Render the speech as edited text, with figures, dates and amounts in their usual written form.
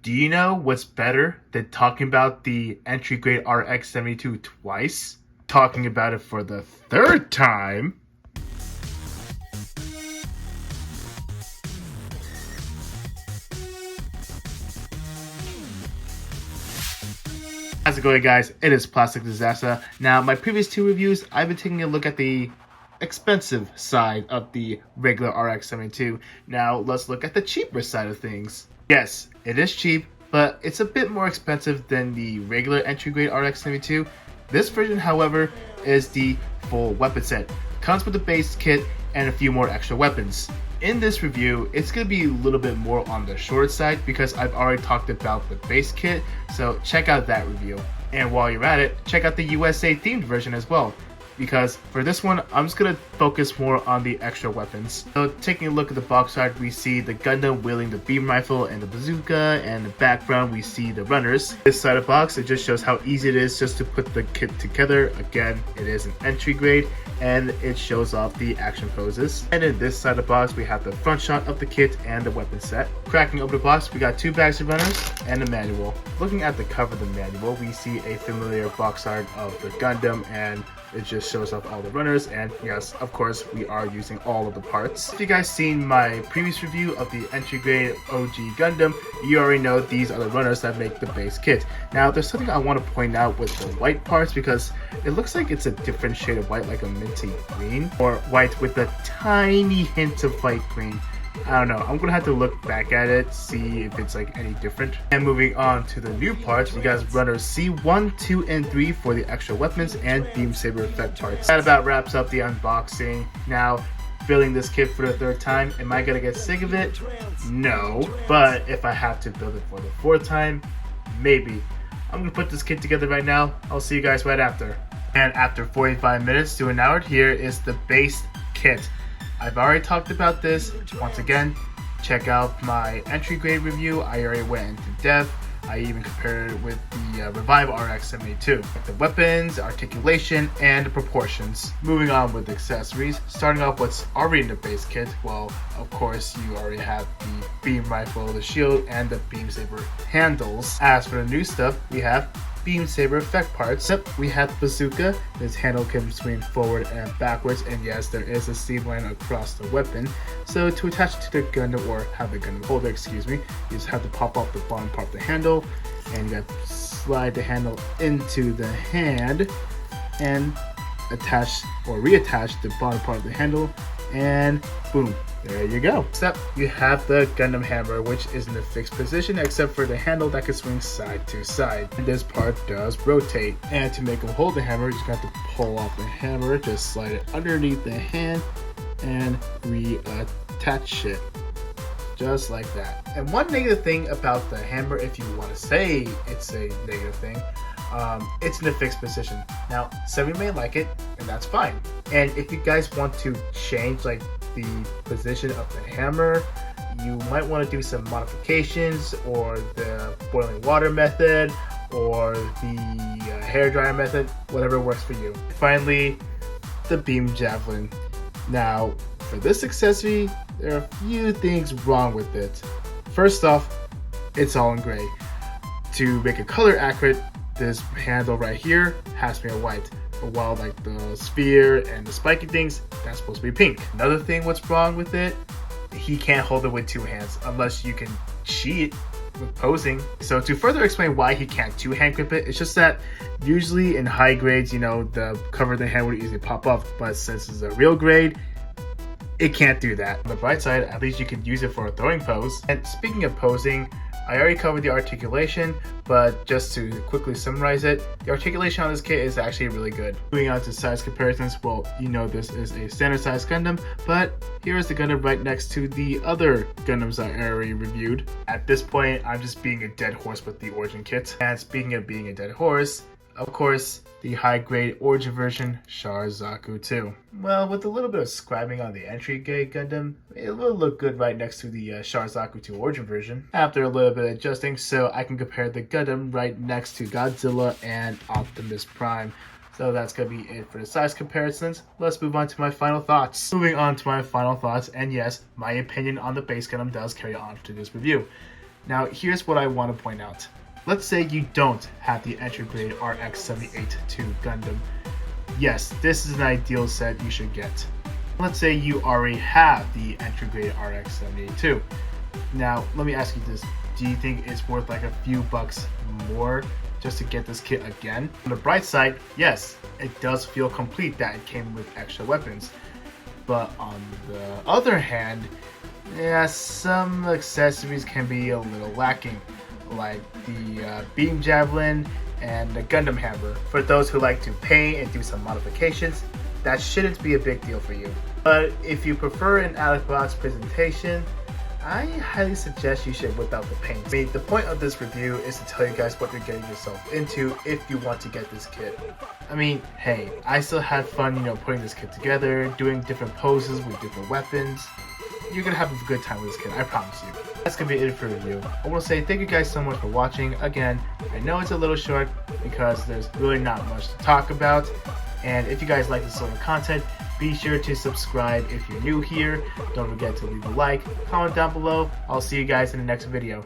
Do you know what's better than talking about the entry grade RX-72 twice? Talking about it for the third time? How's it going, guys? It is Plastic Disasta. Now, my previous two reviews, I've been taking a look at the expensive side of the regular RX-72. Now, let's look at the cheaper side of things. Yes, it is cheap, but it's a bit more expensive than the regular entry grade RX-72. This version, however, is the full weapon set. Comes with the base kit and a few more extra weapons. In this review, it's going to be a little bit more on the short side because I've already talked about the base kit, so check out that review. And while you're at it, check out the USA themed version as well, because for this one, I'm just going to focus more on the extra weapons. So taking a look at the box art, we see the Gundam wielding the beam rifle and the bazooka, and in the background we see the runners. This side of the box, it just shows how easy it is just to put the kit together. Again, it is an entry grade, and it shows off the action poses. And in this side of the box, we have the front shot of the kit and the weapon set. Cracking open the box, we got two bags of runners and a manual. Looking at the cover of the manual, we see a familiar box art of the Gundam, and it just shows off all the runners, and yes, of course, we are using all of the parts. If you guys seen my previous review of the entry grade OG Gundam, you already know these are the runners that make the base kit. Now, there's something I want to point out with the white parts, because it looks like it's a different shade of white, like a minty green, or white with a tiny hint of light green. I don't know, I'm gonna have to look back at it, see if it's like any different. And moving on to the new parts, we got runners C1, 2, and 3 for the extra weapons and beam saber effect parts. That about wraps up the unboxing. Now, building this kit for the third time, am I gonna get sick of it? No, but if I have to build it for the fourth time, maybe. I'm gonna put this kit together right now. I'll see you guys right after. And after 45 minutes to an hour, here is the base kit. I've already talked about this. Once again, check out my entry grade review. I already went into depth. I even compared it with the Revive RX-78-02. The weapons, articulation, and the proportions. Moving on with accessories. Starting off what's already in the base kit. Well, of course, you already have the beam rifle, the shield, and the beam saber handles. As for the new stuff, we have beam saber effect parts. Yep, we have the bazooka. This handle can swing forward and backwards, and yes, there is a seam line across the weapon. So to attach it to the Gundam, or have the Gundam holder, excuse me, you just have to pop off the bottom part of the handle, and you got to slide the handle into the hand and attach or reattach the bottom part of the handle, and boom, there you go. Next up, you have the Gundam hammer, which is in a fixed position except for the handle that can swing side to side. And this part does rotate. And to make him hold the hammer, you just have to pull off the hammer, just slide it underneath the hand, and reattach it. Just like that. And one negative thing about the hammer, if you want to say it's a negative thing, it's in a fixed position. Now, some of you may like it, and that's fine. And if you guys want to change like the position of the hammer, you might want to do some modifications, or the boiling water method, or the hair dryer method, whatever works for you. Finally, the beam javelin. Now, for this accessory, there are a few things wrong with it. First off, it's all in gray. To make it color accurate, this handle right here has to be in white, but while like the sphere and the spiky things, that's supposed to be pink. Another thing what's wrong with it, he can't hold it with two hands unless you can cheat with posing. So to further explain why he can't two-hand grip it, it's just that usually in high grades, you know, the cover of the hand would easily pop off, but since it's a real grade, it can't do that. On the bright side, at least you can use it for a throwing pose. And speaking of posing, I already covered the articulation, but just to quickly summarize it, the articulation on this kit is actually really good. Moving on to size comparisons, well, you know this is a standard size Gundam, but here is the Gundam right next to the other Gundams I already reviewed. At this point, I'm just being a dead horse with the Origin kit. And speaking of being a dead horse, of course, the high-grade Origin version, Char Zaku 2. Well, with a little bit of scribing on the entry-grade Gundam, it will look good right next to the Char Zaku 2 Origin version. After a little bit of adjusting, so I can compare the Gundam right next to Godzilla and Optimus Prime. So that's going to be it for the size comparisons. Let's move on to my final thoughts. Moving on to my final thoughts, and yes, my opinion on the base Gundam does carry on to this review. Now, here's what I want to point out. Let's say you don't have the entry grade RX-78-02 Gundam. Yes, this is an ideal set you should get. Let's say you already have the entry grade RX-78-02. Now, let me ask you this. Do you think it's worth like a few bucks more just to get this kit again? On the bright side, yes, it does feel complete that it came with extra weapons. But on the other hand, yeah, some accessories can be a little lacking, like the beam javelin and the Gundam hammer. For those who like to paint and do some modifications, that shouldn't be a big deal for you. But if you prefer an out-of-box presentation, I highly suggest you should whip out the paint. I mean, the point of this review is to tell you guys what you're getting yourself into if you want to get this kit. I mean, hey, I still had fun, putting this kit together, doing different poses with different weapons. You're gonna have a good time with this kit, I promise you. That's gonna be it for the review. I want to say thank you guys so much for watching. Again, I know it's a little short because there's really not much to talk about. And if you guys like this sort of content, be sure to subscribe if you're new here. Don't forget to leave a like, comment down below. I'll see you guys in the next video.